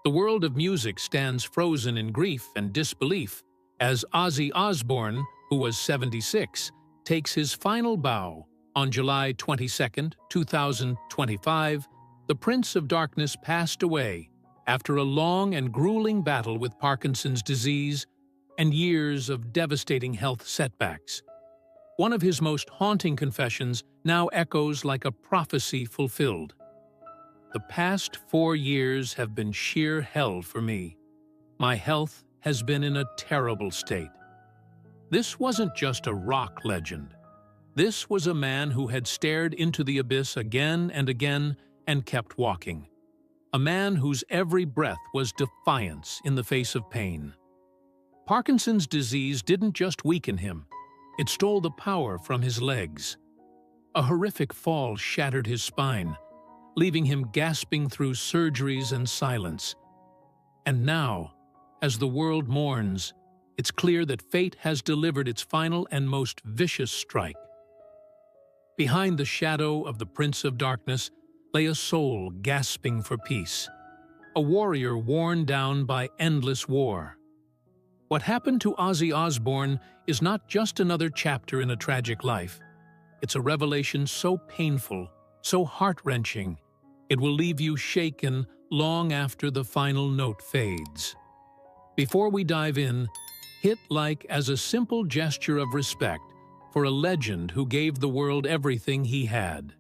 The world of music stands frozen in grief and disbelief as Ozzy Osbourne, who was 76, takes his final bow. On July 22, 2025, the Prince of Darkness passed away after a long and grueling battle with Parkinson's disease and years of devastating health setbacks. One of his most haunting confessions now echoes like a prophecy fulfilled. The past 4 years have been sheer hell for me. My health has been in a terrible state. This wasn't just a rock legend. This was a man who had stared into the abyss again and again and kept walking. A man whose every breath was defiance in the face of pain. Parkinson's disease didn't just weaken him, it stole the power from his legs. A horrific fall shattered his spine, leaving him gasping through surgeries and silence. And now, as the world mourns, it's clear that fate has delivered its final and most vicious strike. Behind the shadow of the Prince of Darkness lay a soul gasping for peace, a warrior worn down by endless war. What happened to Ozzy Osbourne is not just another chapter in a tragic life. It's a revelation so painful, so heart-wrenching, it will leave you shaken long after the final note fades. Before we dive in, hit like as a simple gesture of respect for a legend who gave the world everything he had,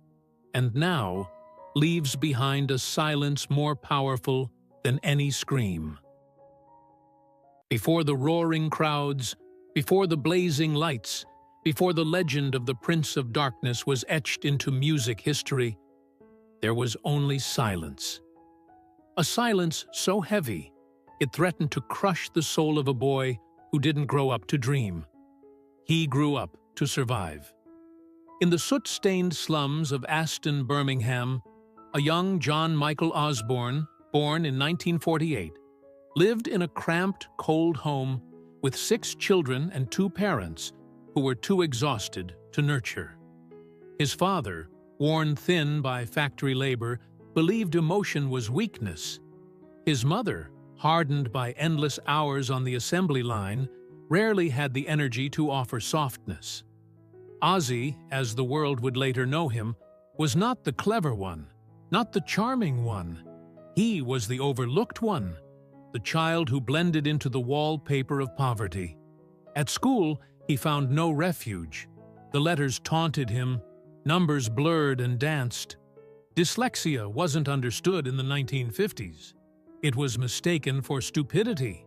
and now leaves behind a silence more powerful than any scream. Before the roaring crowds, before the blazing lights, before the legend of the Prince of Darkness was etched into music history, there was only silence. A silence so heavy, it threatened to crush the soul of a boy who didn't grow up to dream. He grew up to survive. In the soot-stained slums of Aston, Birmingham, a young John Michael Osbourne, born in 1948, lived in a cramped, cold home with 6 children and 2 parents who were too exhausted to nurture. His father, worn thin by factory labor, believed emotion was weakness. His mother, hardened by endless hours on the assembly line, rarely had the energy to offer softness. Ozzy, as the world would later know him, was not the clever one, not the charming one. He was the overlooked one, the child who blended into the wallpaper of poverty. At school, he found no refuge. The letters taunted him, numbers blurred and danced. Dyslexia wasn't understood in the 1950s. It was mistaken for stupidity.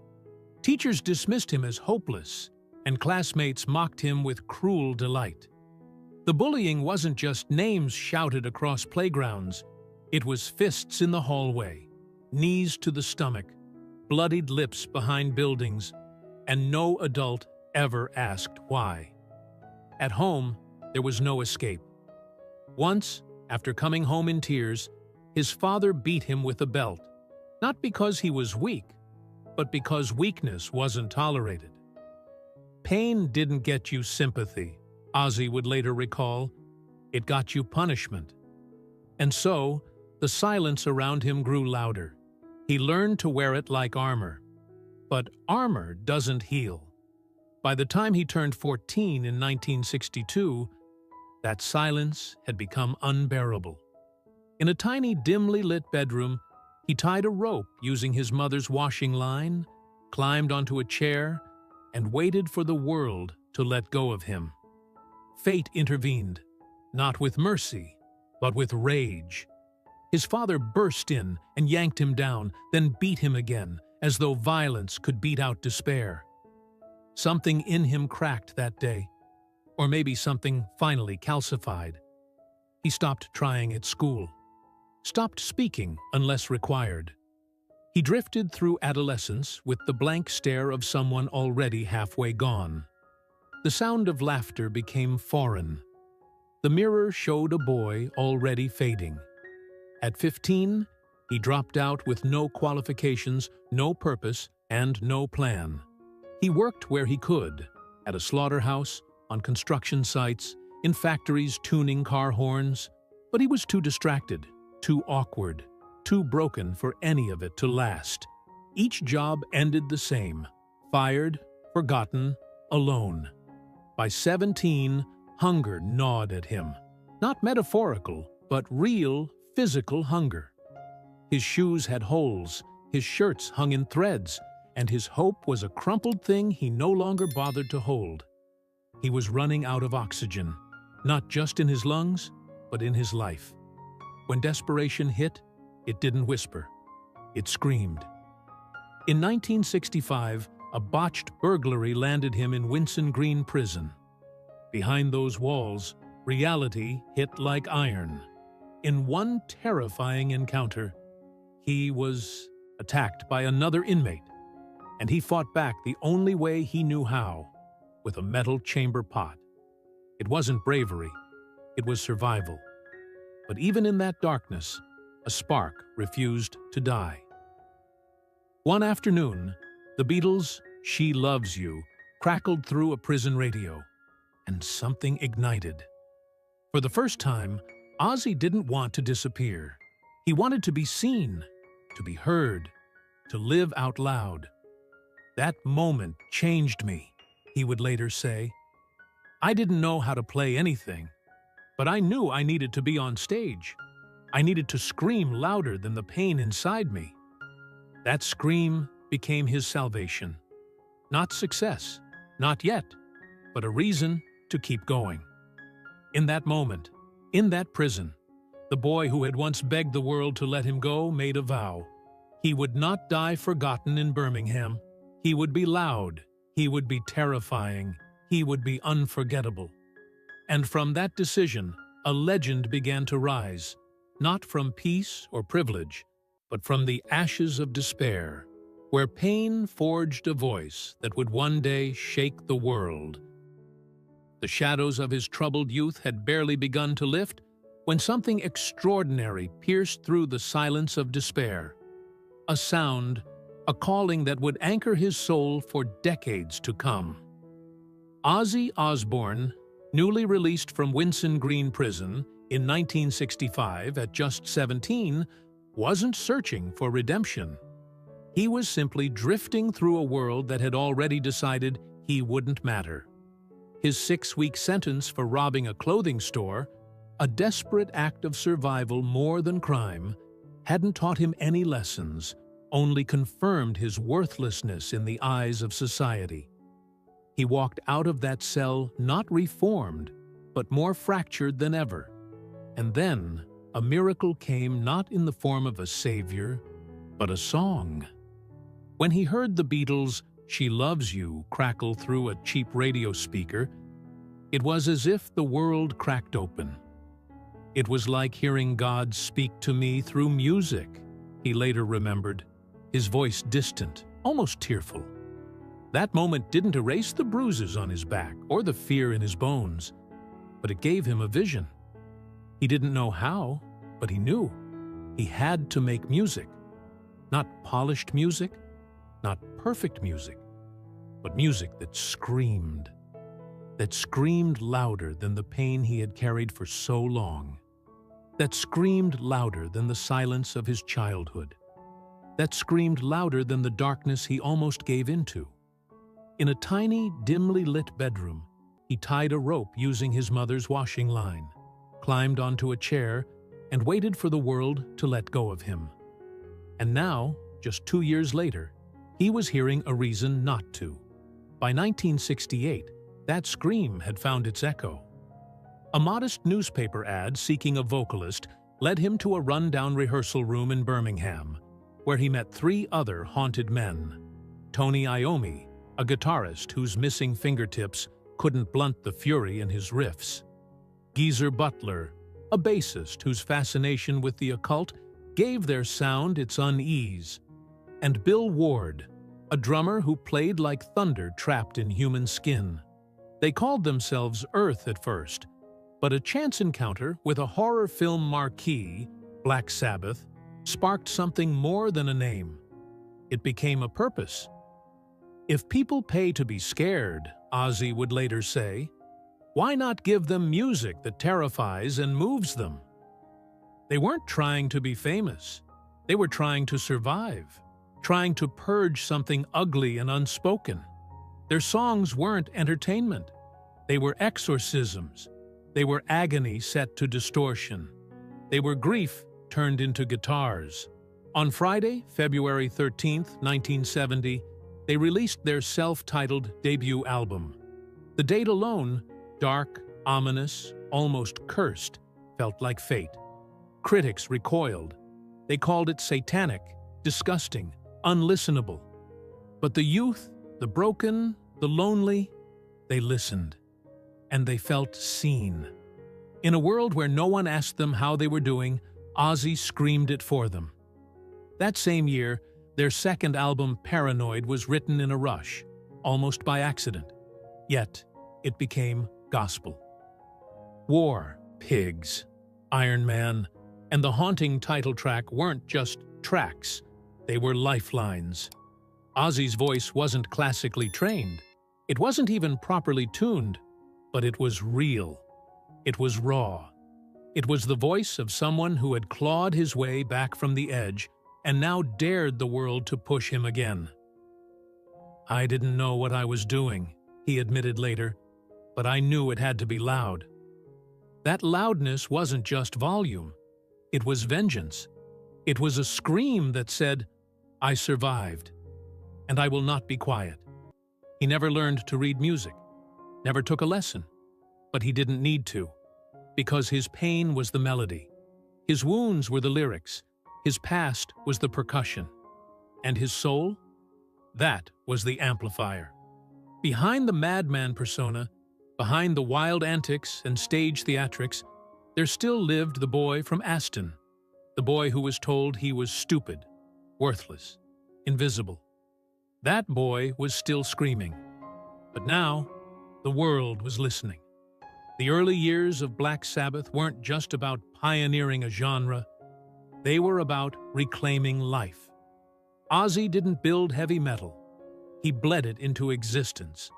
Teachers dismissed him as hopeless, and classmates mocked him with cruel delight. The bullying wasn't just names shouted across playgrounds. It was fists in the hallway, knees to the stomach, bloodied lips behind buildings, and no adult ever asked why. At home, there was no escape. Once, after coming home in tears, his father beat him with a belt, not because he was weak, but because weakness wasn't tolerated. Pain didn't get you sympathy, Ozzy would later recall. It got you punishment. And so, the silence around him grew louder. He learned to wear it like armor. But armor doesn't heal. By the time he turned 14 in 1962, that silence had become unbearable. In a tiny, dimly lit bedroom, he tied a rope using his mother's washing line, climbed onto a chair, and waited for the world to let go of him. Fate intervened, not with mercy, but with rage. His father burst in and yanked him down, then beat him again, as though violence could beat out despair. Something in him cracked that day, or maybe something finally calcified. He stopped trying at school, stopped speaking unless required. He drifted through adolescence with the blank stare of someone already halfway gone. The sound of laughter became foreign. The mirror showed a boy already fading. At 15, he dropped out with no qualifications, no purpose, and no plan. He worked where he could, at a slaughterhouse, on construction sites, in factories tuning car horns, but he was too distracted, too awkward, too broken for any of it to last. Each job ended the same: fired, forgotten, alone. By 17, hunger gnawed at him. Not metaphorical, but real, physical hunger. His shoes had holes, his shirts hung in threads, and his hope was a crumpled thing he no longer bothered to hold. He was running out of oxygen, not just in his lungs, but in his life. When desperation hit, it didn't whisper. It screamed. In 1965, a botched burglary landed him in Winson Green Prison. Behind those walls, reality hit like iron. In one terrifying encounter, he was attacked by another inmate, and he fought back the only way he knew how, with a metal chamber pot. It wasn't bravery, it was survival. But even in that darkness, a spark refused to die. One afternoon, the Beatles' "She Loves You" crackled through a prison radio, and something ignited. For the first time, Ozzy didn't want to disappear. He wanted to be seen, to be heard, to live out loud. "That moment changed me," he would later say. "I didn't know how to play anything, but I knew I needed to be on stage. I needed to scream louder than the pain inside me." That scream became his salvation. Not success, not yet, but a reason to keep going. In that moment, in that prison, the boy who had once begged the world to let him go made a vow. He would not die forgotten in Birmingham. He would be loud. He would be terrifying. He would be unforgettable. And from that decision, a legend began to rise, not from peace or privilege, but from the ashes of despair, where pain forged a voice that would one day shake the world. The shadows of his troubled youth had barely begun to lift when something extraordinary pierced through the silence of despair. A sound, a calling that would anchor his soul for decades to come. Ozzy Osbourne, newly released from Winson Green Prison in 1965 at just 17, wasn't searching for redemption. He was simply drifting through a world that had already decided he wouldn't matter. His 6-week sentence for robbing a clothing store, a desperate act of survival more than crime, hadn't taught him any lessons, only confirmed his worthlessness in the eyes of society. He walked out of that cell not reformed, but more fractured than ever. And then, a miracle came not in the form of a savior, but a song. When he heard the Beatles' "She Loves You" crackle through a cheap radio speaker, it was as if the world cracked open. It was like hearing God speak to me through music, he later remembered, his voice distant, almost tearful. That moment didn't erase the bruises on his back or the fear in his bones, but it gave him a vision. He didn't know how, but he knew. He had to make music. Not polished music, not perfect music, but music that screamed louder than the pain he had carried for so long, that screamed louder than the silence of his childhood, that screamed louder than the darkness he almost gave into. In a tiny, dimly lit bedroom, he tied a rope using his mother's washing line, climbed onto a chair, and waited for the world to let go of him. And now, just 2 years later, he was hearing a reason not to. By 1968, that scream had found its echo. A modest newspaper ad seeking a vocalist led him to a rundown rehearsal room in Birmingham, where he met 3 other haunted men. Tony Iommi, a guitarist whose missing fingertips couldn't blunt the fury in his riffs. Geezer Butler, a bassist whose fascination with the occult gave their sound its unease. And Bill Ward, a drummer who played like thunder trapped in human skin. They called themselves Earth at first, but a chance encounter with a horror film marquee, Black Sabbath, sparked something more than a name. It became a purpose. "If people pay to be scared," Ozzy would later say, "why not give them music that terrifies and moves them?" They weren't trying to be famous. They were trying to survive. trying to purge something ugly and unspoken. Their songs weren't entertainment. They were exorcisms. They were agony set to distortion. They were grief turned into guitars. On Friday, February 13th, 1970, they released their self-titled debut album. The date alone, dark, ominous, almost cursed, felt like fate. Critics recoiled. They called it satanic, disgusting, unlistenable. But the youth, the broken, the lonely, they listened. And they felt seen. In a world where no one asked them how they were doing, Ozzy screamed it for them. That same year, their second album, Paranoid, was written in a rush, almost by accident. Yet, it became gospel. War, Pigs, Iron Man, and the haunting title track weren't just tracks, they were lifelines. Ozzy's voice wasn't classically trained. It wasn't even properly tuned, but it was real. It was raw. It was the voice of someone who had clawed his way back from the edge and now dared the world to push him again. "I didn't know what I was doing," he admitted later, "but I knew it had to be loud." That loudness wasn't just volume. It was vengeance. It was a scream that said, "I survived, and I will not be quiet." He never learned to read music, never took a lesson, but he didn't need to, because his pain was the melody. His wounds were the lyrics. His past was the percussion. And his soul? That was the amplifier. Behind the madman persona, behind the wild antics and stage theatrics, there still lived the boy from Aston, the boy who was told he was stupid, worthless, invisible. That boy was still screaming. But now, the world was listening. The early years of Black Sabbath weren't just about pioneering a genre. They were about reclaiming life. Ozzy didn't build heavy metal. He bled it into existence.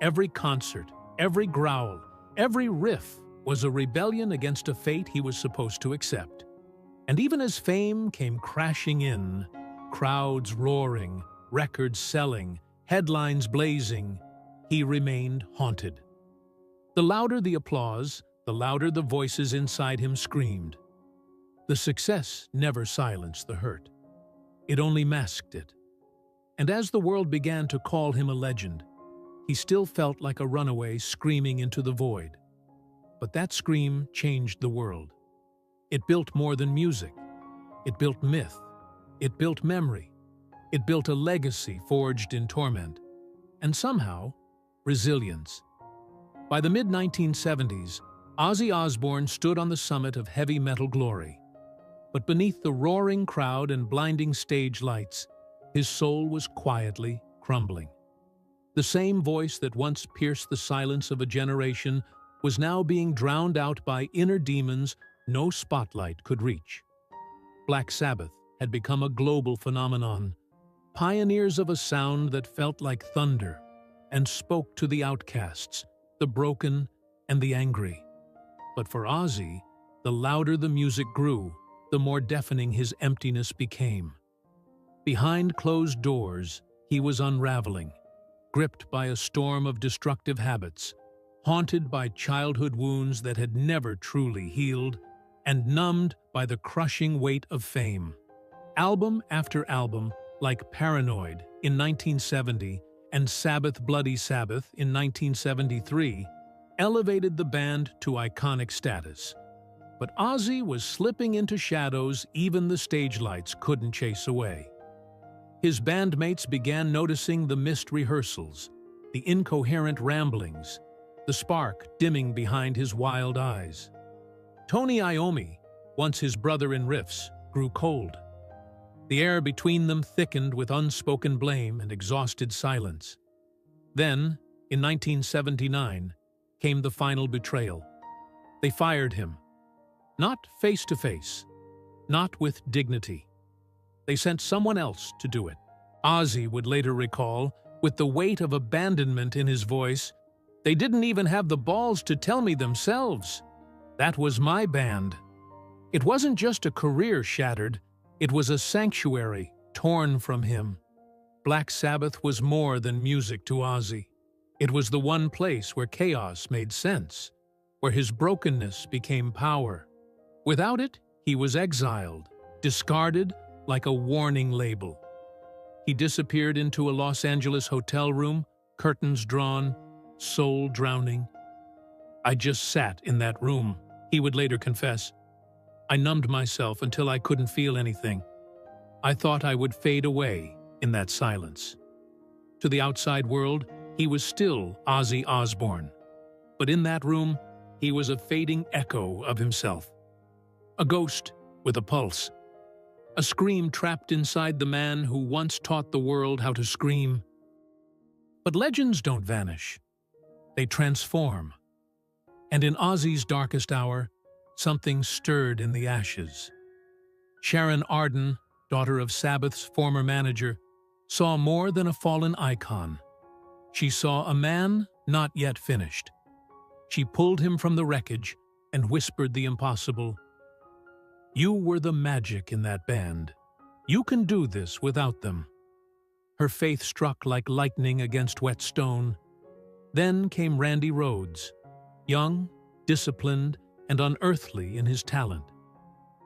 Every concert, every growl, every riff was a rebellion against a fate he was supposed to accept. And even as fame came crashing in, crowds roaring, records selling, headlines blazing, he remained haunted. The louder the applause, the louder the voices inside him screamed. The success never silenced the hurt. It only masked it. And as the world began to call him a legend, he still felt like a runaway screaming into the void. But that scream changed the world. It built more than music. It built myth. It built memory. It built a legacy forged in torment. And somehow, resilience. By the mid-1970s, Ozzy Osbourne stood on the summit of heavy metal glory. But beneath the roaring crowd and blinding stage lights, his soul was quietly crumbling. The same voice that once pierced the silence of a generation was now being drowned out by inner demons no spotlight could reach. Black Sabbath had become a global phenomenon, pioneers of a sound that felt like thunder and spoke to the outcasts, the broken, and the angry. But for Ozzy, the louder the music grew, the more deafening his emptiness became. Behind closed doors, he was unraveling, gripped by a storm of destructive habits, haunted by childhood wounds that had never truly healed, and numbed by the crushing weight of fame. Album after album, like Paranoid in 1970 and Sabbath Bloody Sabbath in 1973, elevated the band to iconic status. But Ozzy was slipping into shadows even the stage lights couldn't chase away. His bandmates began noticing the missed rehearsals, the incoherent ramblings, the spark dimming behind his wild eyes. Tony Iommi, once his brother in riffs, grew cold. The air between them thickened with unspoken blame and exhausted silence. Then, in 1979, came the final betrayal. They fired him. Not face to face, not with dignity. They sent someone else to do it. Ozzy would later recall, with the weight of abandonment in his voice, "They didn't even have the balls to tell me themselves. That was my band." It wasn't just a career shattered, it was a sanctuary torn from him. Black Sabbath was more than music to Ozzy. It was the one place where chaos made sense, where his brokenness became power. Without it, he was exiled, discarded like a warning label. He disappeared into a Los Angeles hotel room, curtains drawn, soul drowning. "I just sat in that room," he would later confess. "I numbed myself until I couldn't feel anything. I thought I would fade away in that silence." To the outside world, he was still Ozzy Osbourne. But in that room, he was a fading echo of himself. A ghost with a pulse. A scream trapped inside the man who once taught the world how to scream. But legends don't vanish. They transform. And in Ozzy's darkest hour, something stirred in the ashes. Sharon Osbourne, daughter of Sabbath's former manager, saw more than a fallen icon. She saw a man not yet finished. She pulled him from the wreckage and whispered the impossible. "You were the magic in that band. You can do this without them." Her faith struck like lightning against wet stone. Then came Randy Rhoads, young, disciplined, and unearthly in his talent.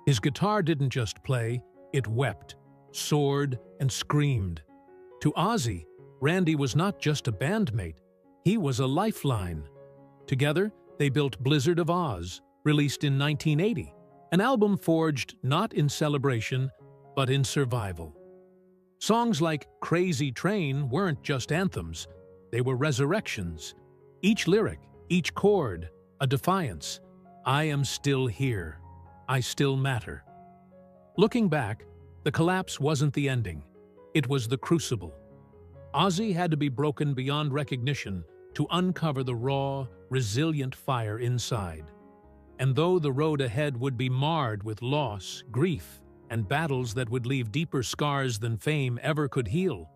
His guitar didn't just play, it wept, soared, and screamed. To Ozzy, Randy was not just a bandmate, he was a lifeline. Together, they built Blizzard of Oz, released in 1980, an album forged not in celebration, but in survival. Songs like Crazy Train weren't just anthems, they were resurrections. Each lyric, each chord, a defiance. I am still here. I still matter. Looking back, the collapse wasn't the ending. It was the crucible. Ozzy had to be broken beyond recognition to uncover the raw, resilient fire inside. And though the road ahead would be marred with loss, grief, and battles that would leave deeper scars than fame ever could heal,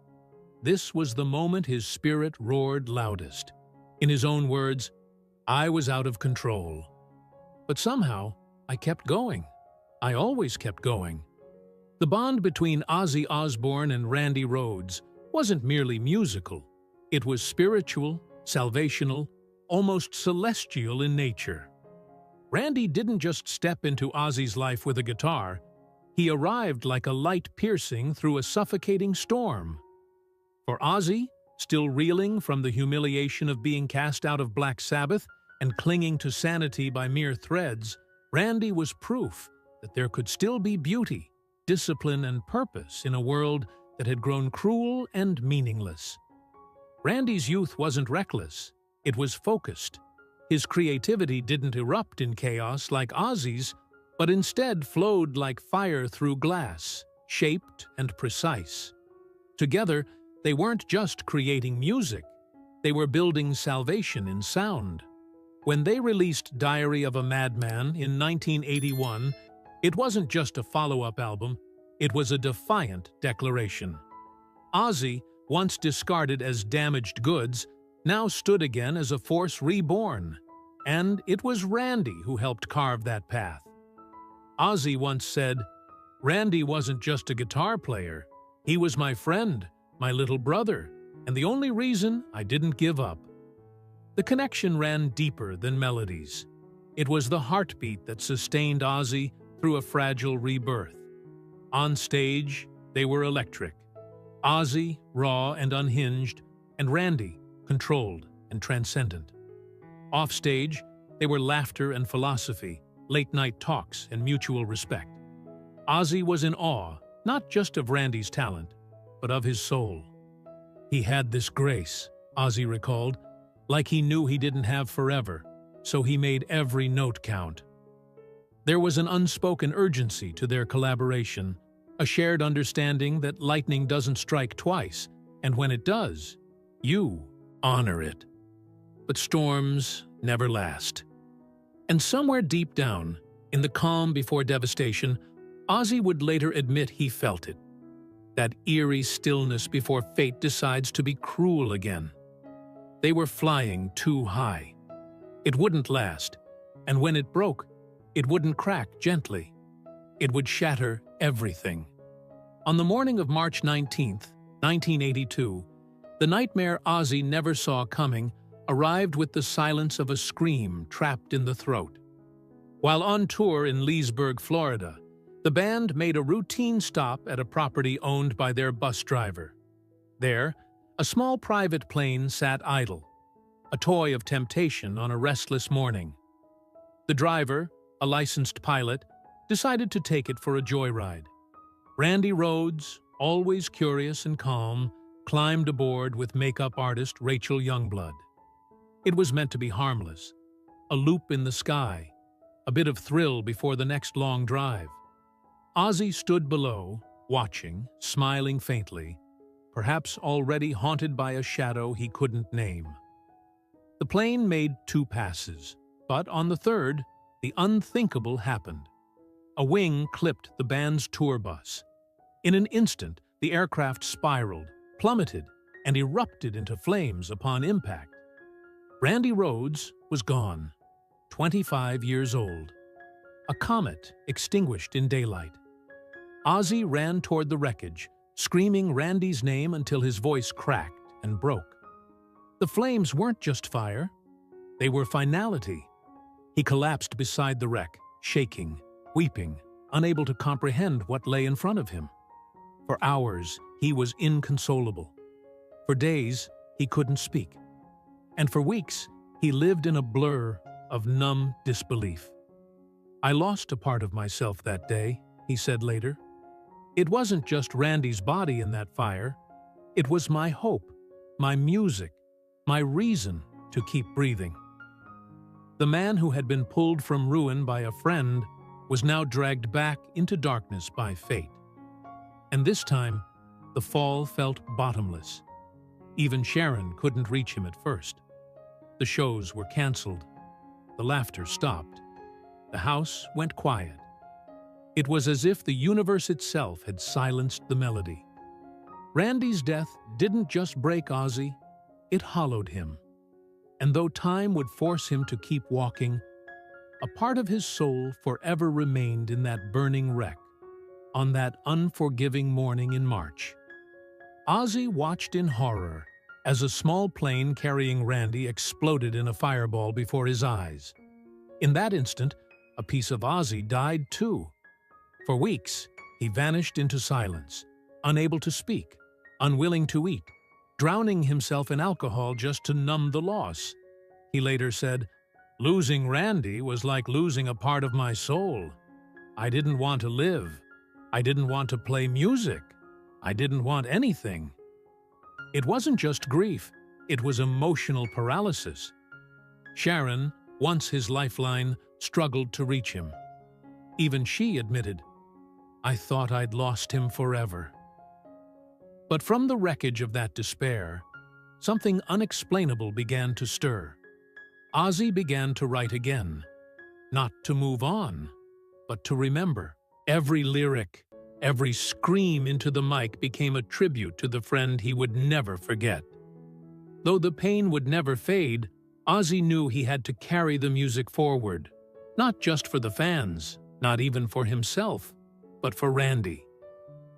this was the moment his spirit roared loudest. In his own words, "I was out of control. But somehow, I kept going. I always kept going." The bond between Ozzy Osbourne and Randy Rhoads wasn't merely musical. It was spiritual, salvational, almost celestial in nature. Randy didn't just step into Ozzy's life with a guitar. He arrived like a light piercing through a suffocating storm. For Ozzy, still reeling from the humiliation of being cast out of Black Sabbath and clinging to sanity by mere threads, Randy was proof that there could still be beauty, discipline, and purpose in a world that had grown cruel and meaningless. Randy's youth wasn't reckless, it was focused. His creativity didn't erupt in chaos like Ozzy's, but instead flowed like fire through glass, shaped and precise. Together, they weren't just creating music, they were building salvation in sound. When they released Diary of a Madman in 1981, it wasn't just a follow-up album, it was a defiant declaration. Ozzy, once discarded as damaged goods, now stood again as a force reborn. And it was Randy who helped carve that path. Ozzy once said, "Randy wasn't just a guitar player, he was my friend, my little brother, and the only reason I didn't give up." The connection ran deeper than melodies. It was the heartbeat that sustained Ozzy through a fragile rebirth. On stage, they were electric. Ozzy, raw and unhinged, and Randy, controlled and transcendent. Offstage, they were laughter and philosophy, late-night talks and mutual respect. Ozzy was in awe, not just of Randy's talent, but of his soul. He had this grace, Ozzy recalled, like he knew he didn't have forever, so he made every note count. There was an unspoken urgency to their collaboration, a shared understanding that lightning doesn't strike twice, and when it does, you honor it. But storms never last. And somewhere deep down, in the calm before devastation, Ozzy would later admit he felt it. That eerie stillness before fate decides to be cruel again. They were flying too high. It wouldn't last, and when it broke, it wouldn't crack gently. It would shatter everything. On the morning of March 19th, 1982, the nightmare Ozzy never saw coming arrived with the silence of a scream trapped in the throat. While on tour in Leesburg, Florida, the band made a routine stop at a property owned by their bus driver. There, a small private plane sat idle, a toy of temptation on a restless morning. The driver, a licensed pilot, decided to take it for a joyride. Randy Rhoads, always curious and calm, climbed aboard with makeup artist Rachel Youngblood. It was meant to be harmless, a loop in the sky, a bit of thrill before the next long drive. Ozzy stood below, watching, smiling faintly, perhaps already haunted by a shadow he couldn't name. The plane made 2 passes, but on the third, the unthinkable happened. A wing clipped the band's tour bus. In an instant, the aircraft spiraled, plummeted, and erupted into flames upon impact. Randy Rhoads was gone, 25 years old. A comet extinguished in daylight. Ozzy ran toward the wreckage, screaming Randy's name until his voice cracked and broke. The flames weren't just fire. They were finality. He collapsed beside the wreck, shaking, weeping, unable to comprehend what lay in front of him. For hours, he was inconsolable. For days, he couldn't speak. And for weeks, he lived in a blur of numb disbelief. "I lost a part of myself that day," he said later. "It wasn't just Randy's body in that fire. It was my hope, my music, my reason to keep breathing." The man who had been pulled from ruin by a friend was now dragged back into darkness by fate. And this time, the fall felt bottomless. Even Sharon couldn't reach him at first. The shows were canceled. The laughter stopped. The house went quiet. It was as if the universe itself had silenced the melody. Randy's death didn't just break Ozzy, it hollowed him. And though time would force him to keep walking, a part of his soul forever remained in that burning wreck, on that unforgiving morning in March. Ozzy watched in horror as a small plane carrying Randy exploded in a fireball before his eyes. In that instant, a piece of Ozzy died too. For weeks, he vanished into silence, unable to speak, unwilling to eat, drowning himself in alcohol just to numb the loss. He later said, "Losing Randy was like losing a part of my soul. I didn't want to live. I didn't want to play music. I didn't want anything." It wasn't just grief, it was emotional paralysis. Sharon, once his lifeline, struggled to reach him. Even she admitted, "I thought I'd lost him forever." But from the wreckage of that despair, something unexplainable began to stir. Ozzy began to write again, not to move on, but to remember. Every lyric, every scream into the mic became a tribute to the friend he would never forget. Though the pain would never fade, Ozzy knew he had to carry the music forward, not just for the fans, not even for himself, but for Randy.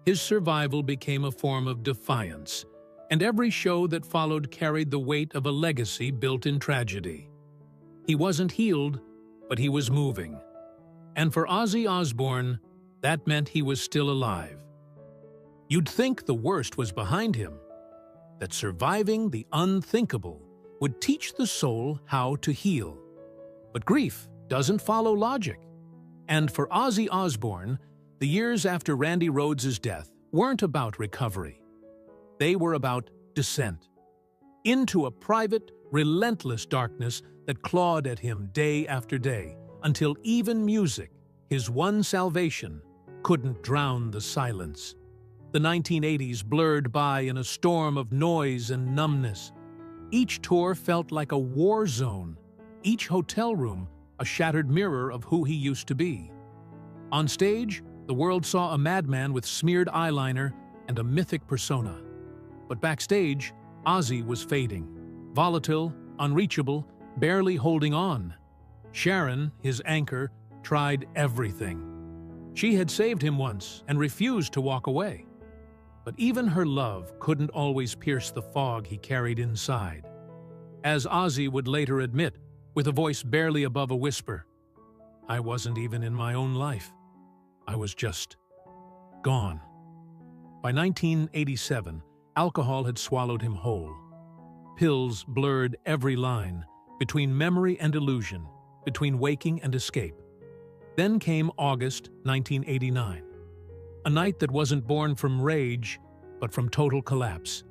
His survival became a form of defiance, and every show that followed carried the weight of a legacy built in tragedy. He wasn't healed, but he was moving. And for Ozzy Osbourne, that meant he was still alive. You'd think the worst was behind him, that surviving the unthinkable would teach the soul how to heal. But grief doesn't follow logic. And for Ozzy Osbourne, the years after Randy Rhoads' death weren't about recovery. They were about descent into a private, relentless darkness that clawed at him day after day, until even music, his one salvation, couldn't drown the silence. The 1980s blurred by in a storm of noise and numbness. Each tour felt like a war zone, each hotel room a shattered mirror of who he used to be. On stage, the world saw a madman with smeared eyeliner and a mythic persona. But backstage, Ozzy was fading, volatile, unreachable, barely holding on. Sharon, his anchor, tried everything. She had saved him once and refused to walk away. But even her love couldn't always pierce the fog he carried inside. As Ozzy would later admit, with a voice barely above a whisper, I wasn't even in my own life. I was just gone. By 1987, alcohol had swallowed him whole. Pills blurred every line, between memory and illusion, between waking and escape. Then came August 1989, a night that wasn't born from rage, but from total collapse.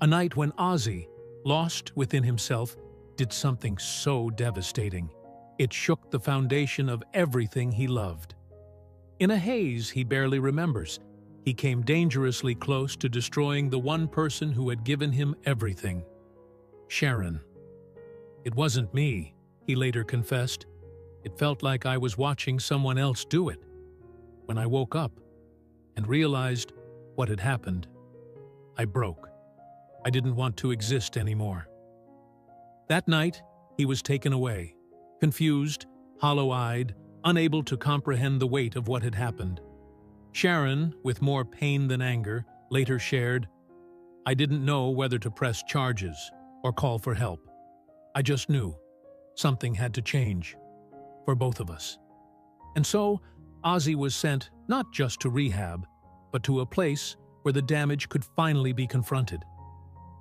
A night when Ozzy, lost within himself, did something so devastating. It shook the foundation of everything he loved. In a haze he barely remembers, he came dangerously close to destroying the one person who had given him everything. Sharon. It wasn't me, he later confessed. It felt like I was watching someone else do it. When I woke up and realized what had happened, I broke. I didn't want to exist anymore. That night, he was taken away, confused, hollow-eyed, unable to comprehend the weight of what had happened. Sharon, with more pain than anger, later shared, I didn't know whether to press charges or call for help. I just knew something had to change for both of us. And so, Ozzy was sent not just to rehab, but to a place where the damage could finally be confronted.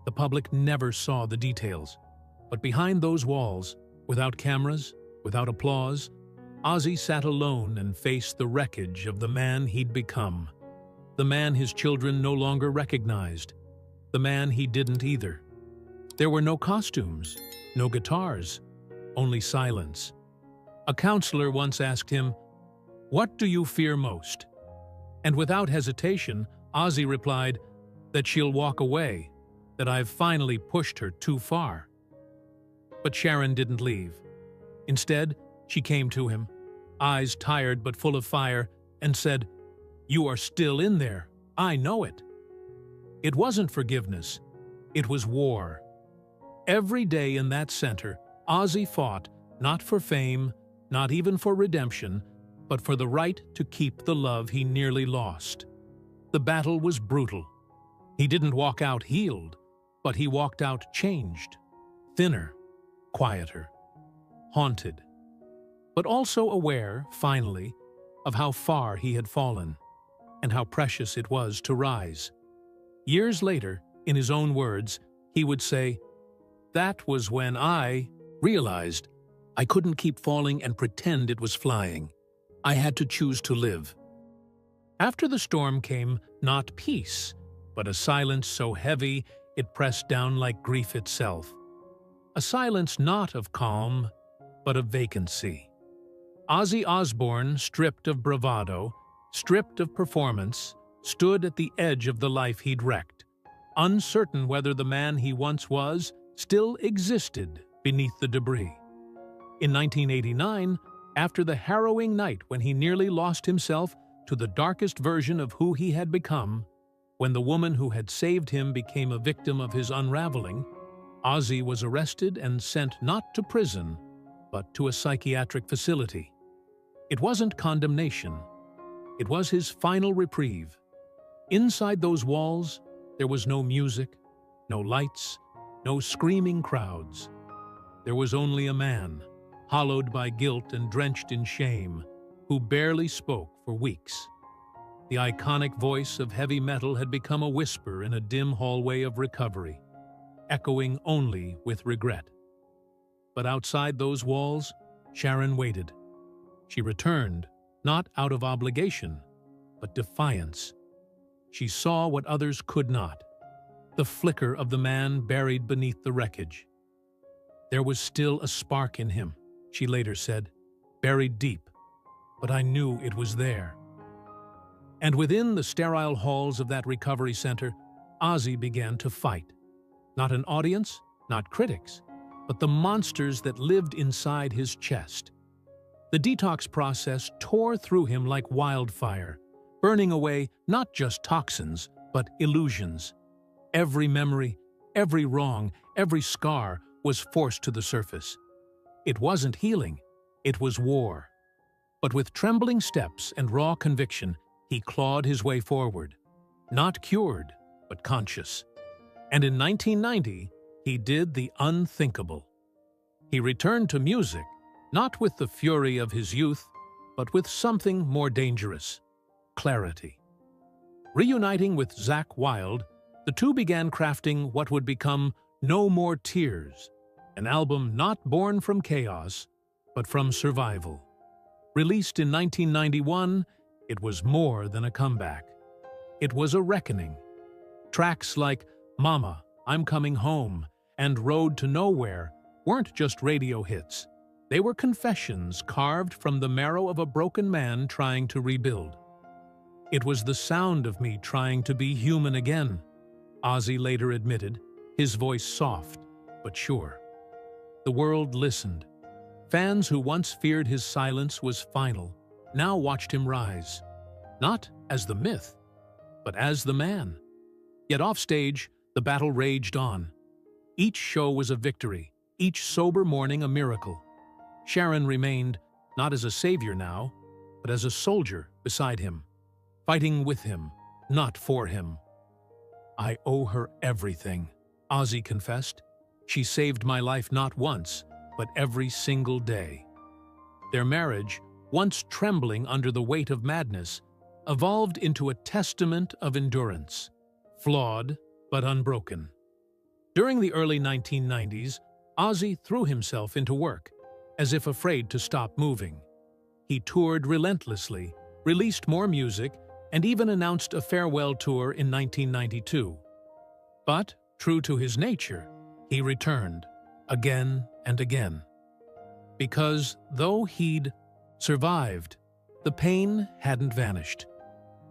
The public never saw the details, but behind those walls, without cameras, without applause, Ozzy sat alone and faced the wreckage of the man he'd become. The man his children no longer recognized. The man he didn't either. There were no costumes, no guitars, only silence. A counselor once asked him, "What do you fear most?" And without hesitation, Ozzy replied, "That she'll walk away, that I've finally pushed her too far." But Sharon didn't leave. Instead, she came to him, eyes tired but full of fire, and said, "You are still in there. I know it." It wasn't forgiveness. It was war. Every day in that center, Ozzy fought not for fame, not even for redemption, but for the right to keep the love he nearly lost. The battle was brutal. He didn't walk out healed, but he walked out changed, thinner, quieter, haunted, but also aware, finally, of how far he had fallen and how precious it was to rise. Years later, in his own words, he would say, "That was when I realized I couldn't keep falling and pretend it was flying. I had to choose to live." After the storm came not peace, but a silence so heavy it pressed down like grief itself. A silence not of calm, but of vacancy. Ozzy Osbourne, stripped of bravado, stripped of performance, stood at the edge of the life he'd wrecked, uncertain whether the man he once was still existed beneath the debris. In 1989, after the harrowing night when he nearly lost himself to the darkest version of who he had become, when the woman who had saved him became a victim of his unraveling, Ozzy was arrested and sent not to prison, but to a psychiatric facility. It wasn't condemnation. It was his final reprieve. Inside those walls, there was no music, no lights, no screaming crowds. There was only a man, hollowed by guilt and drenched in shame, who barely spoke for weeks. The iconic voice of heavy metal had become a whisper in a dim hallway of recovery, echoing only with regret. But outside those walls, Sharon waited. She returned, not out of obligation, but defiance. She saw what others could not, the flicker of the man buried beneath the wreckage. There was still a spark in him, she later said, buried deep, but I knew it was there. And within the sterile halls of that recovery center, Ozzy began to fight. Not an audience, not critics, but the monsters that lived inside his chest. The detox process tore through him like wildfire, burning away not just toxins, but illusions. Every memory, every wrong, every scar was forced to the surface. It wasn't healing, it was war. But with trembling steps and raw conviction, he clawed his way forward. not cured, but conscious. And in 1990, he did the unthinkable. He returned to music, not with the fury of his youth, but with something more dangerous: clarity. Reuniting with Zakk Wylde, the two began crafting what would become No More Tears, an album not born from chaos, but from survival. Released in 1991, it was more than a comeback. It was a reckoning. Tracks like Mama, I'm Coming Home, and Road to Nowhere weren't just radio hits. They were confessions carved from the marrow of a broken man trying to rebuild. It was the sound of me trying to be human again, Ozzy later admitted, his voice soft but sure. The world listened. Fans who once feared his silence was final now watched him rise, not as the myth, but as the man. Yet offstage, the battle raged on. Each show was a victory, each sober morning a miracle. Sharon remained, not as a savior now, but as a soldier beside him, fighting with him, not for him. I owe her everything, Ozzy confessed. She saved my life not once, but every single day. Their marriage, once trembling under the weight of madness, evolved into a testament of endurance, flawed but unbroken. During the early 1990s, Ozzy threw himself into work, as if afraid to stop moving. He toured relentlessly, released more music, and even announced a farewell tour in 1992. But, true to his nature, he returned, again and again. Because, though he'd survived, the pain hadn't vanished.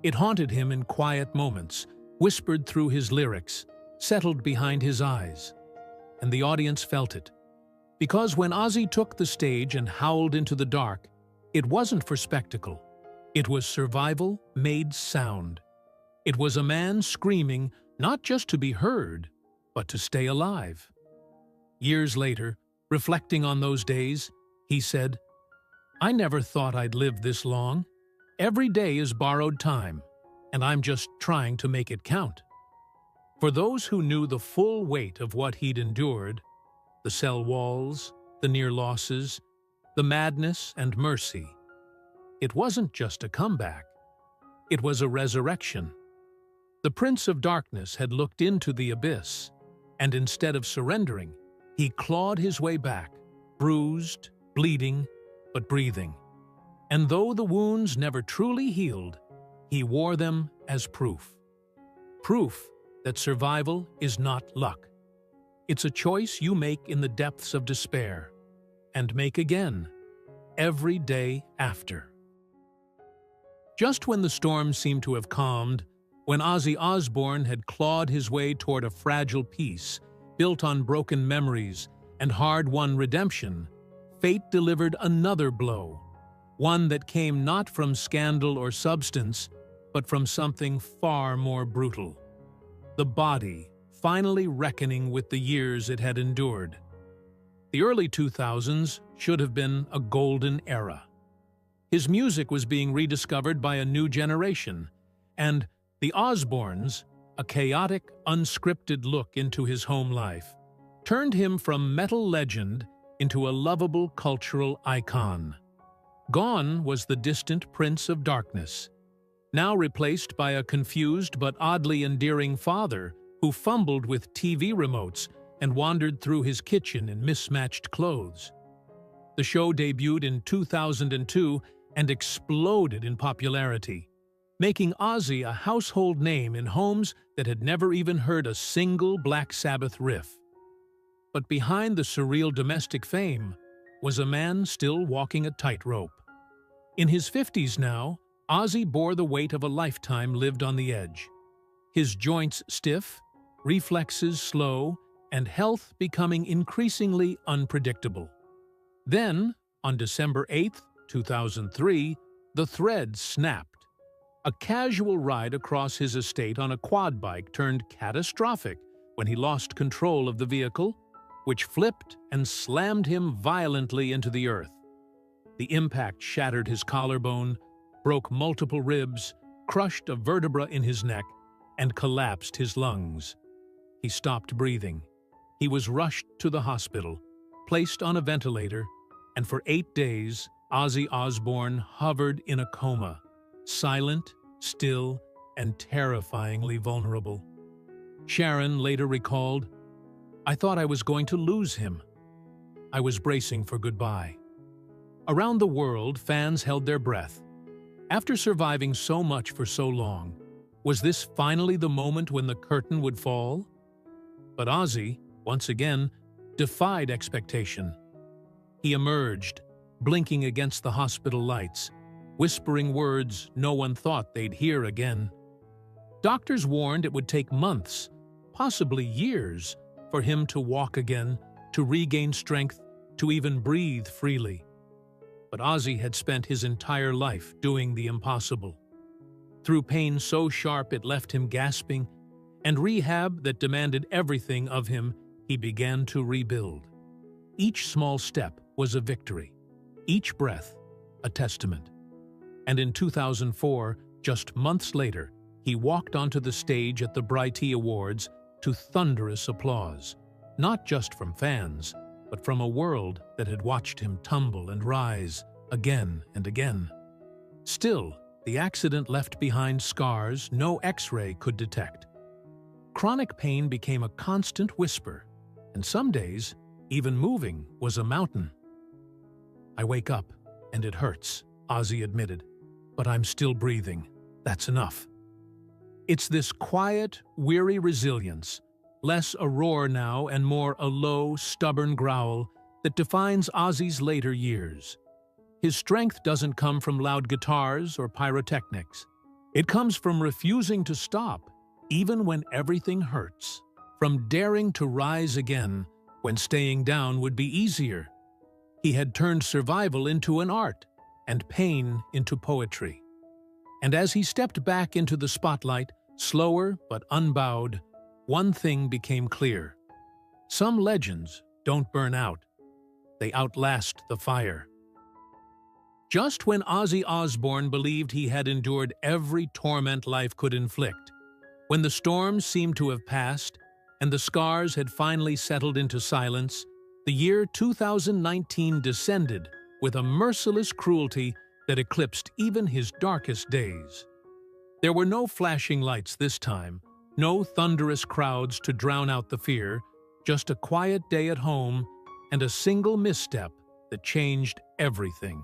It haunted him in quiet moments, whispered through his lyrics, settled behind his eyes. And the audience felt it. Because when Ozzy took the stage and howled into the dark, it wasn't for spectacle. It was survival made sound. It was a man screaming not just to be heard, but to stay alive. Years later, reflecting on those days, he said, "I never thought I'd live this long. Every day is borrowed time, and I'm just trying to make it count." For those who knew the full weight of what he'd endured, the cell walls, the near losses, the madness and mercy, it wasn't just a comeback. It was a resurrection. The Prince of Darkness had looked into the abyss, and instead of surrendering, he clawed his way back, bruised, bleeding, but breathing. And though the wounds never truly healed, he wore them as proof. Proof that survival is not luck. It's a choice you make in the depths of despair, and make again, every day after. Just when the storm seemed to have calmed, when Ozzy Osbourne had clawed his way toward a fragile peace, built on broken memories and hard-won redemption, fate delivered another blow, one that came not from scandal or substance, but from something far more brutal. The body finally reckoning with the years it had endured. The early 2000s should have been a golden era. His music was being rediscovered by a new generation, and the Osbournes, a chaotic, unscripted look into his home life, turned him from metal legend into a lovable cultural icon. Gone was the distant Prince of Darkness, now replaced by a confused but oddly endearing father who fumbled with TV remotes and wandered through his kitchen in mismatched clothes. The show debuted in 2002 and exploded in popularity, making Ozzy a household name in homes that had never even heard a single Black Sabbath riff. But behind the surreal domestic fame was a man still walking a tightrope. In his 50s now, Ozzy bore the weight of a lifetime lived on the edge. His joints stiff, reflexes slow, and health becoming increasingly unpredictable. Then, on December 8, 2003, the thread snapped. A casual ride across his estate on a quad bike turned catastrophic when he lost control of the vehicle, which flipped and slammed him violently into the earth. The impact shattered his collarbone, broke multiple ribs, crushed a vertebra in his neck, and collapsed his lungs. He stopped breathing. He was rushed to the hospital, placed on a ventilator, and for 8 days, Ozzy Osbourne hovered in a coma, silent, still, and terrifyingly vulnerable. Sharon later recalled, "I thought I was going to lose him. I was bracing for goodbye." Around the world, fans held their breath. After surviving so much for so long, was this finally the moment when the curtain would fall? But Ozzy, once again, defied expectation. He emerged, blinking against the hospital lights, whispering words no one thought they'd hear again. Doctors warned it would take months, possibly years, for him to walk again, to regain strength, to even breathe freely. But Ozzy had spent his entire life doing the impossible. Through pain so sharp it left him gasping, and rehab that demanded everything of him, he began to rebuild. Each small step was a victory, each breath a testament. And in 2004, just months later, he walked onto the stage at the Bright Awards to thunderous applause, not just from fans, but from a world that had watched him tumble and rise again and again. Still, the accident left behind scars no X-ray could detect. Chronic pain became a constant whisper, and some days, even moving was a mountain. "I wake up, and it hurts," Ozzy admitted, "but I'm still breathing. That's enough." It's this quiet, weary resilience, less a roar now and more a low, stubborn growl, that defines Ozzy's later years. His strength doesn't come from loud guitars or pyrotechnics. It comes from refusing to stop, even when everything hurts, from daring to rise again when staying down would be easier. He had turned survival into an art, and pain into poetry. And as he stepped back into the spotlight, slower but unbowed, one thing became clear. Some legends don't burn out. They outlast the fire. Just when Ozzy Osbourne believed he had endured every torment life could inflict, when the storms seemed to have passed and the scars had finally settled into silence, the year 2019 descended with a merciless cruelty that eclipsed even his darkest days. There were no flashing lights this time, no thunderous crowds to drown out the fear, just a quiet day at home and a single misstep that changed everything.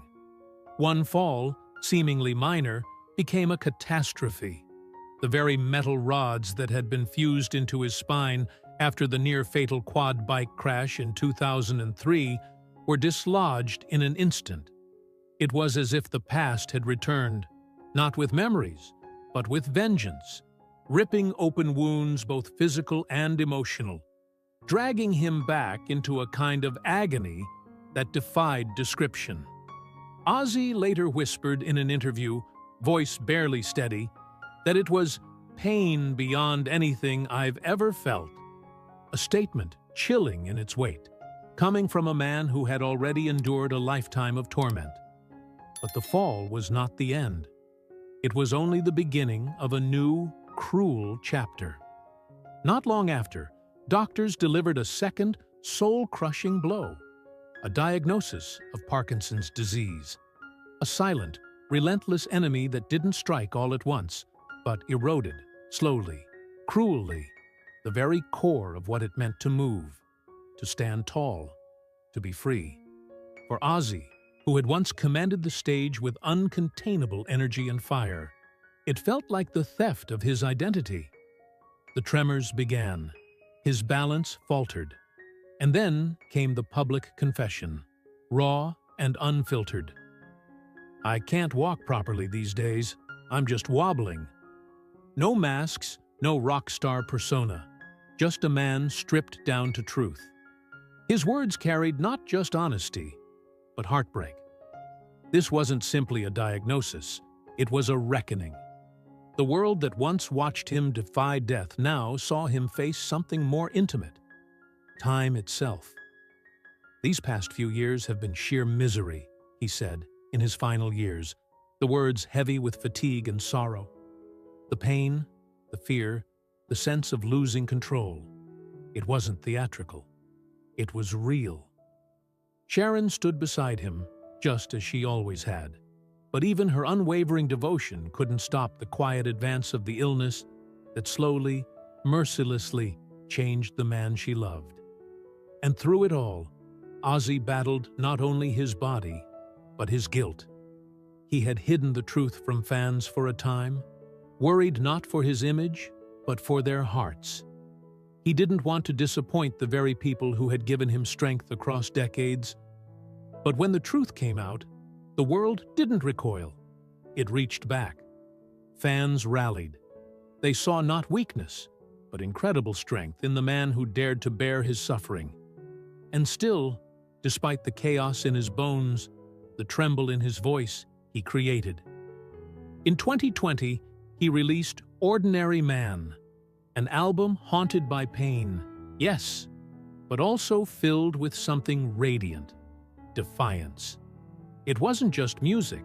One fall, seemingly minor, became a catastrophe. The very metal rods that had been fused into his spine after the near-fatal quad bike crash in 2003 were dislodged in an instant. It was as if the past had returned, not with memories, but with vengeance, ripping open wounds both physical and emotional, dragging him back into a kind of agony that defied description. Ozzy later whispered in an interview, voice barely steady, that it was pain beyond anything I've ever felt. A statement chilling in its weight, coming from a man who had already endured a lifetime of torment. But the fall was not the end. It was only the beginning of a new, cruel chapter. Not long after, doctors delivered a second, soul-crushing blow, a diagnosis of Parkinson's disease, a silent, relentless enemy that didn't strike all at once, but eroded, slowly, cruelly, the very core of what it meant to move, to stand tall, to be free. For Ozzy, who had once commanded the stage with uncontainable energy and fire, it felt like the theft of his identity. The tremors began, his balance faltered, and then came the public confession, raw and unfiltered. "I can't walk properly these days. I'm just wobbling." No masks, no rock star persona, just a man stripped down to truth. His words carried not just honesty, but heartbreak. This wasn't simply a diagnosis, it was a reckoning. The world that once watched him defy death now saw him face something more intimate, time itself. "These past few years have been sheer misery," he said, in his final years, the words heavy with fatigue and sorrow. "The pain, the fear, the sense of losing control. It wasn't theatrical. It was real. Sharon stood beside him, just as she always had. But even her unwavering devotion couldn't stop the quiet advance of the illness that slowly, mercilessly changed the man she loved. And through it all, Ozzy battled not only his body, but his guilt. He had hidden the truth from fans for a time, worried not for his image, but for their hearts. He didn't want to disappoint the very people who had given him strength across decades. But when the truth came out, the world didn't recoil. It reached back. Fans rallied. They saw not weakness, but incredible strength in the man who dared to bear his suffering. And still, despite the chaos in his bones, the tremble in his voice, he created. In 2020, he released Ordinary Man, an album haunted by pain, yes, but also filled with something radiant, defiance. It wasn't just music.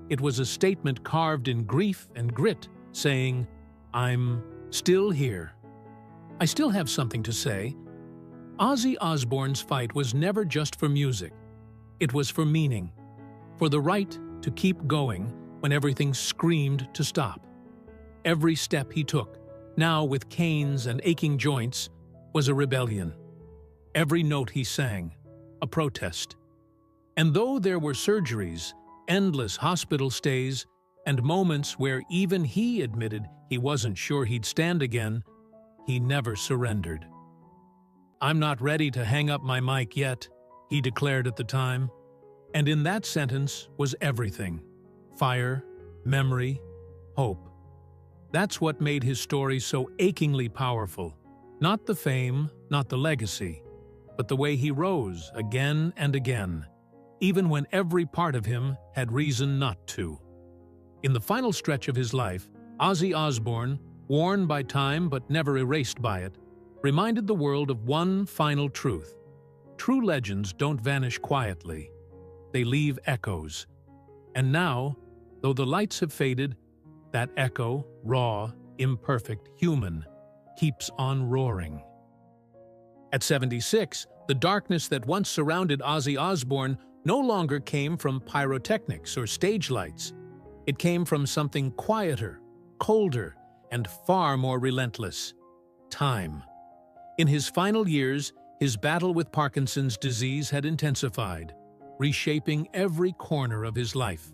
It was a statement carved in grief and grit, saying, "I'm still here. I still have something to say." Ozzy Osbourne's fight was never just for music. It was for meaning, for the right to keep going when everything screamed to stop. Every step he took, now with canes and aching joints, was a rebellion. Every note he sang, a protest. And though there were surgeries, endless hospital stays, and moments where even he admitted he wasn't sure he'd stand again, he never surrendered. "I'm not ready to hang up my mic yet," he declared at the time. And in that sentence was everything: fire, memory, hope. That's what made his story so achingly powerful. Not the fame, not the legacy, but the way he rose again and again, even when every part of him had reason not to. In the final stretch of his life, Ozzy Osbourne, worn by time but never erased by it, reminded the world of one final truth. True legends don't vanish quietly. They leave echoes. And now, though the lights have faded, that echo, raw, imperfect, human, keeps on roaring. At 76, the darkness that once surrounded Ozzy Osbourne no longer came from pyrotechnics or stage lights. It came from something quieter, colder, and far more relentless: time. In his final years, his battle with Parkinson's disease had intensified, reshaping every corner of his life.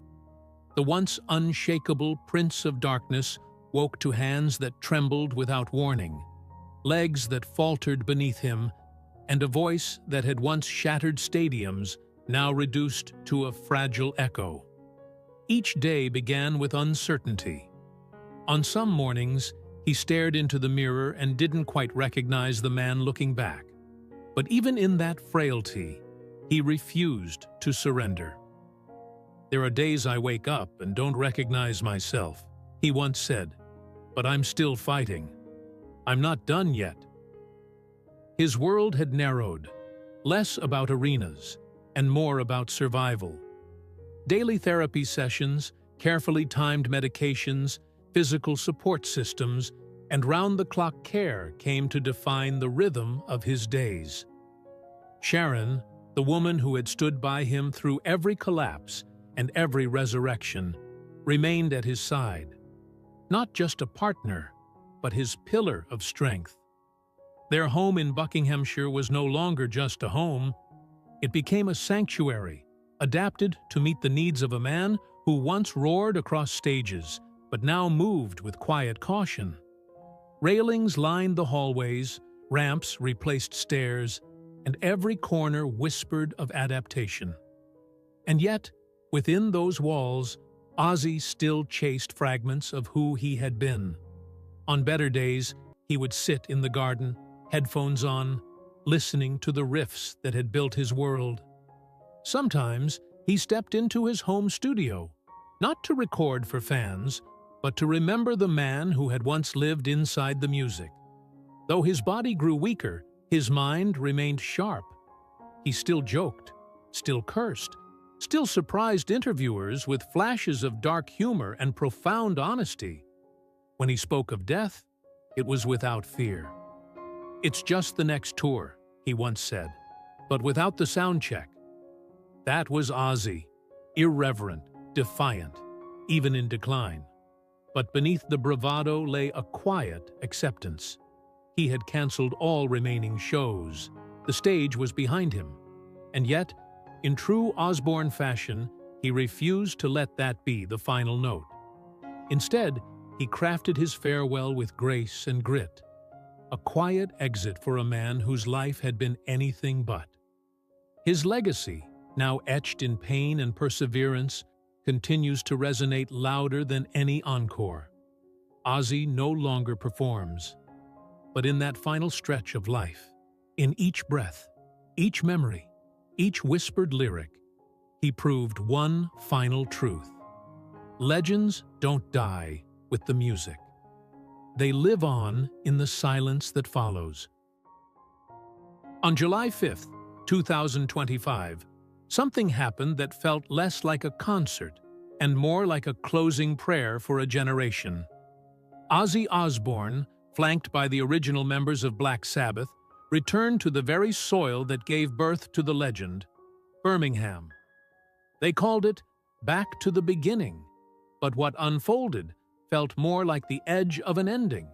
The once unshakable Prince of Darkness woke to hands that trembled without warning, legs that faltered beneath him, and a voice that had once shattered stadiums, now reduced to a fragile echo. Each day began with uncertainty. On some mornings, he stared into the mirror and didn't quite recognize the man looking back. But even in that frailty, he refused to surrender. "There are days I wake up and don't recognize myself," he once said, "but I'm still fighting. I'm not done yet." His world had narrowed, less about arenas and more about survival. Daily therapy sessions, carefully timed medications, physical support systems, and round-the-clock care came to define the rhythm of his days. Sharon, the woman who had stood by him through every collapse and every resurrection, remained at his side. Not just a partner, but his pillar of strength. Their home in Buckinghamshire was no longer just a home. It became a sanctuary, adapted to meet the needs of a man who once roared across stages, but now moved with quiet caution. Railings lined the hallways, ramps replaced stairs, and every corner whispered of adaptation. And yet, within those walls, Ozzy still chased fragments of who he had been. On better days, he would sit in the garden, headphones on, listening to the riffs that had built his world. Sometimes, he stepped into his home studio, not to record for fans, but to remember the man who had once lived inside the music. Though his body grew weaker, his mind remained sharp. He still joked, still cursed, still surprised interviewers with flashes of dark humor and profound honesty. When he spoke of death, it was without fear. "It's just the next tour," he once said, but without the sound check. That was Ozzy, irreverent, defiant, even in decline. But beneath the bravado lay a quiet acceptance. He had canceled all remaining shows. The stage was behind him. And yet, in true Osbourne fashion, he refused to let that be the final note. Instead, he crafted his farewell with grace and grit, a quiet exit for a man whose life had been anything but. His legacy, now etched in pain and perseverance, continues to resonate louder than any encore. Ozzy no longer performs, but in that final stretch of life, in each breath, each memory, each whispered lyric, he proved one final truth. Legends don't die with the music. They live on in the silence that follows. On July 5th, 2025, something happened that felt less like a concert and more like a closing prayer for a generation. Ozzy Osbourne, flanked by the original members of Black Sabbath, returned to the very soil that gave birth to the legend, Birmingham. They called it Back to the Beginning, but what unfolded felt more like the edge of an ending.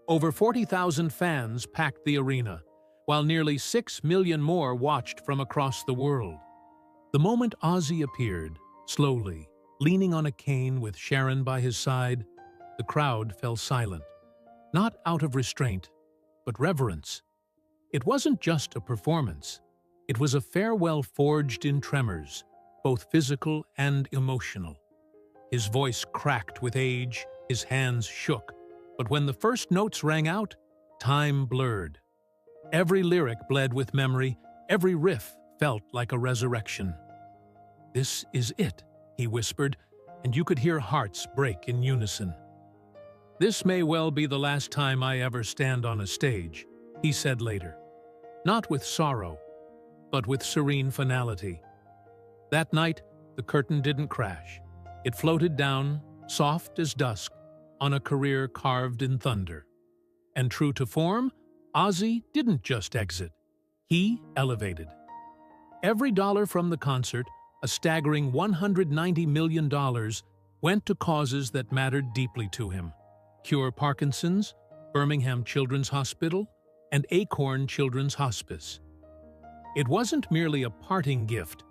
Over 40,000 fans packed the arena, while nearly 6 million more watched from across the world. The moment Ozzy appeared, slowly, leaning on a cane with Sharon by his side, the crowd fell silent. Not out of restraint, but reverence. It wasn't just a performance. It was a farewell forged in tremors, both physical and emotional. His voice cracked with age, his hands shook, but when the first notes rang out, time blurred. Every lyric bled with memory, every riff felt like a resurrection. "This is it," he whispered, and you could hear hearts break in unison. "This may well be the last time I ever stand on a stage," he said later. Not with sorrow, but with serene finality. That night, the curtain didn't crash. It floated down, soft as dusk, on a career carved in thunder. And true to form, Ozzy didn't just exit. He elevated. Every dollar from the concert, a staggering $190 million, went to causes that mattered deeply to him. Cure Parkinson's, Birmingham Children's Hospital, and Acorn Children's Hospice. It wasn't merely a parting gift.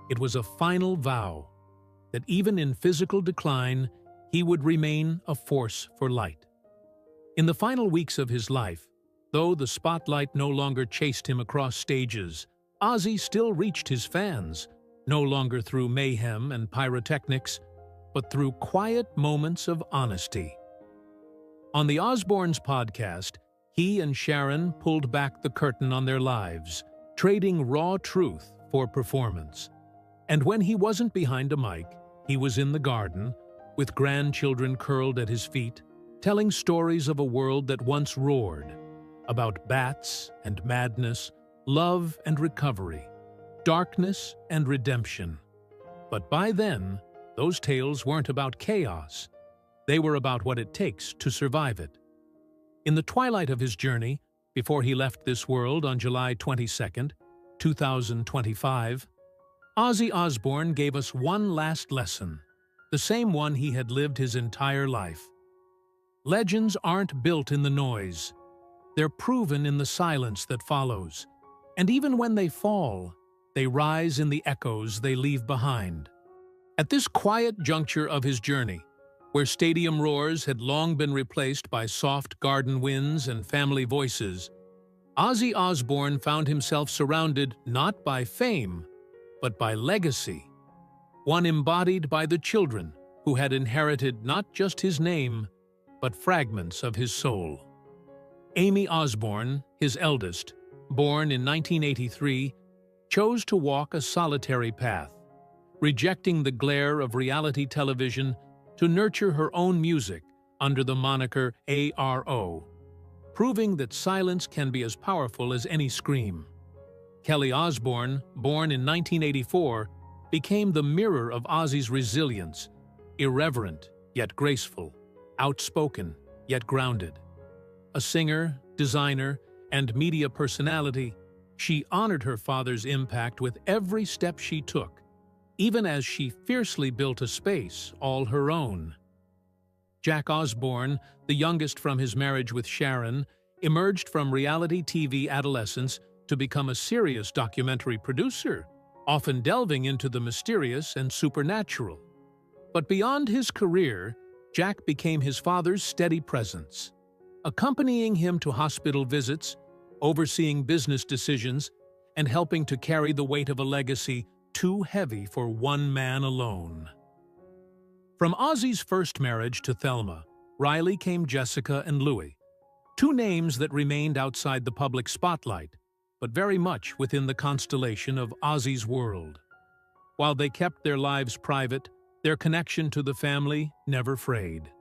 It was a final vow that even in physical decline, he would remain a force for light. In the final weeks of his life, though the spotlight no longer chased him across stages, Ozzy still reached his fans, no longer through mayhem and pyrotechnics, but through quiet moments of honesty. On the Osbournes podcast, he and Sharon pulled back the curtain on their lives, trading raw truth for performance. And when he wasn't behind a mic, he was in the garden, with grandchildren curled at his feet, telling stories of a world that once roared, about bats and madness, love and recovery, darkness and redemption. But by then, those tales weren't about chaos. They were about what it takes to survive it. In the twilight of his journey, before he left this world on July 22nd, 2025, Ozzy Osbourne gave us one last lesson, the same one he had lived his entire life. Legends aren't built in the noise. They're proven in the silence that follows. And even when they fall, they rise in the echoes they leave behind. At this quiet juncture of his journey, where stadium roars had long been replaced by soft garden winds and family voices, Ozzy Osbourne found himself surrounded not by fame, but by legacy, one embodied by the children who had inherited not just his name, but fragments of his soul. Amy Osbourne, his eldest, born in 1983, chose to walk a solitary path, rejecting the glare of reality television to nurture her own music under the moniker ARO, proving that silence can be as powerful as any scream. Kelly Osbourne, born in 1984, became the mirror of Ozzy's resilience, irreverent yet graceful, outspoken yet grounded. A singer, designer, and media personality, she honored her father's impact with every step she took, even as she fiercely built a space all her own. Jack Osbourne, the youngest from his marriage with Sharon, emerged from reality TV adolescence to become a serious documentary producer, often delving into the mysterious and supernatural. But beyond his career, Jack became his father's steady presence, accompanying him to hospital visits, overseeing business decisions, and helping to carry the weight of a legacy too heavy for one man alone. From Ozzy's first marriage to Thelma, Riley came Jessica and Louis, two names that remained outside the public spotlight, but very much within the constellation of Ozzy's world. While they kept their lives private, their connection to the family never frayed.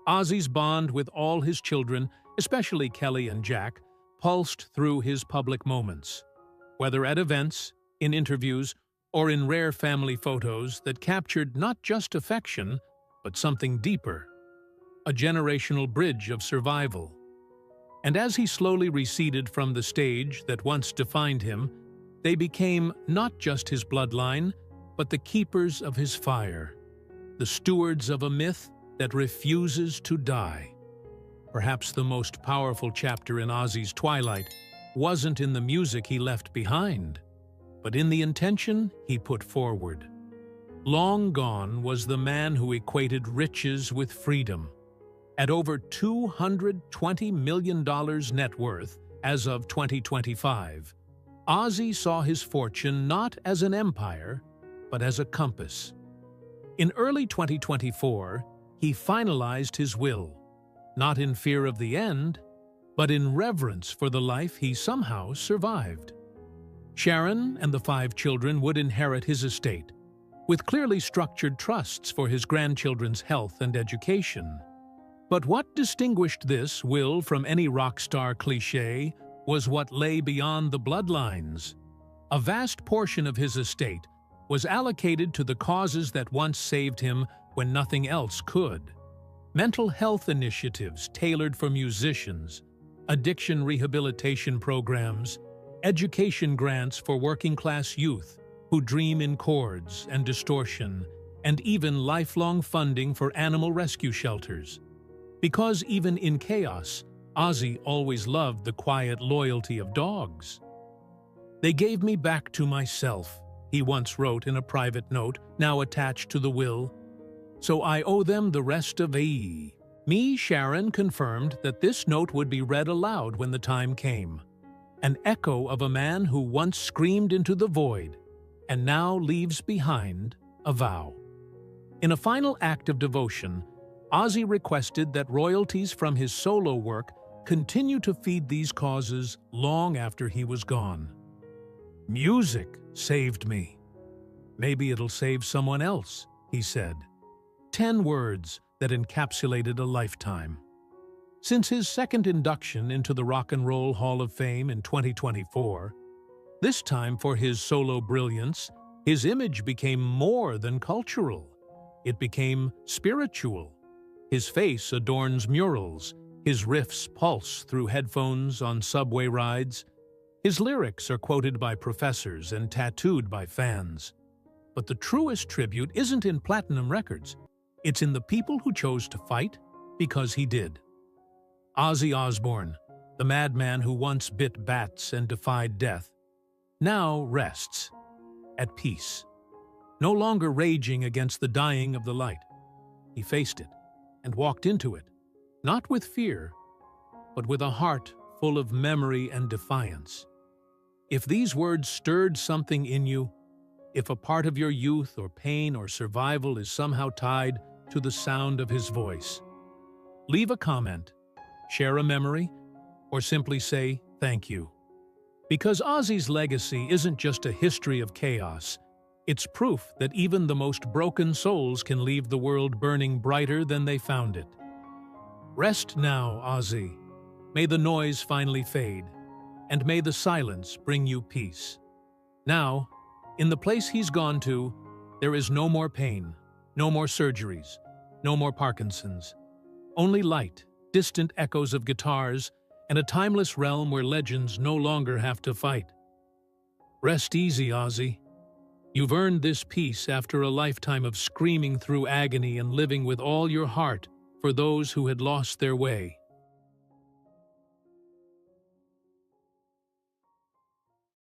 Ozzy's bond with all his children, especially Kelly and Jack, pulsed through his public moments, whether at events, in interviews, or in rare family photos that captured not just affection, but something deeper, a generational bridge of survival. And as he slowly receded from the stage that once defined him, they became not just his bloodline, but the keepers of his fire, the stewards of a myth that refuses to die. Perhaps the most powerful chapter in Ozzy's twilight wasn't in the music he left behind, but in the intention he put forward. Long gone was the man who equated riches with freedom. At over $220 million net worth as of 2025, Ozzy saw his fortune not as an empire, but as a compass. In early 2024, he finalized his will, not in fear of the end, but in reverence for the life he somehow survived. Sharon and the 5 children would inherit his estate, with clearly structured trusts for his grandchildren's health and education. But what distinguished this will from any rock star cliché was what lay beyond the bloodlines. A vast portion of his estate was allocated to the causes that once saved him when nothing else could. Mental health initiatives tailored for musicians, addiction rehabilitation programs, education grants for working-class youth who dream in chords and distortion, and even lifelong funding for animal rescue shelters. Because even in chaos, Ozzy always loved the quiet loyalty of dogs. "They gave me back to myself," he once wrote in a private note, now attached to the will. "So I owe them the rest of me." Sharon confirmed that this note would be read aloud when the time came. An echo of a man who once screamed into the void and now leaves behind a vow. In a final act of devotion, Ozzy requested that royalties from his solo work continue to feed these causes long after he was gone. "Music saved me. Maybe it'll save someone else," he said. 10 words that encapsulated a lifetime. Since his second induction into the Rock and Roll Hall of Fame in 2024, this time for his solo brilliance, his image became more than cultural. It became spiritual. His face adorns murals, his riffs pulse through headphones on subway rides. His lyrics are quoted by professors and tattooed by fans. But the truest tribute isn't in platinum records. It's in the people who chose to fight because he did. Ozzy Osbourne, the madman who once bit bats and defied death, now rests, at peace, no longer raging against the dying of the light. He faced it and walked into it, not with fear, but with a heart full of memory and defiance. If these words stirred something in you, if a part of your youth or pain or survival is somehow tied to the sound of his voice, leave a comment, share a memory, or simply say thank you. Because Ozzy's legacy isn't just a history of chaos, it's proof that even the most broken souls can leave the world burning brighter than they found it. Rest now, Ozzy. May the noise finally fade, and may the silence bring you peace. Now, in the place he's gone to, there is no more pain, no more surgeries, no more Parkinson's, only light distant echoes of guitars, and a timeless realm where legends no longer have to fight. Rest easy, Ozzy. You've earned this peace after a lifetime of screaming through agony and living with all your heart for those who had lost their way.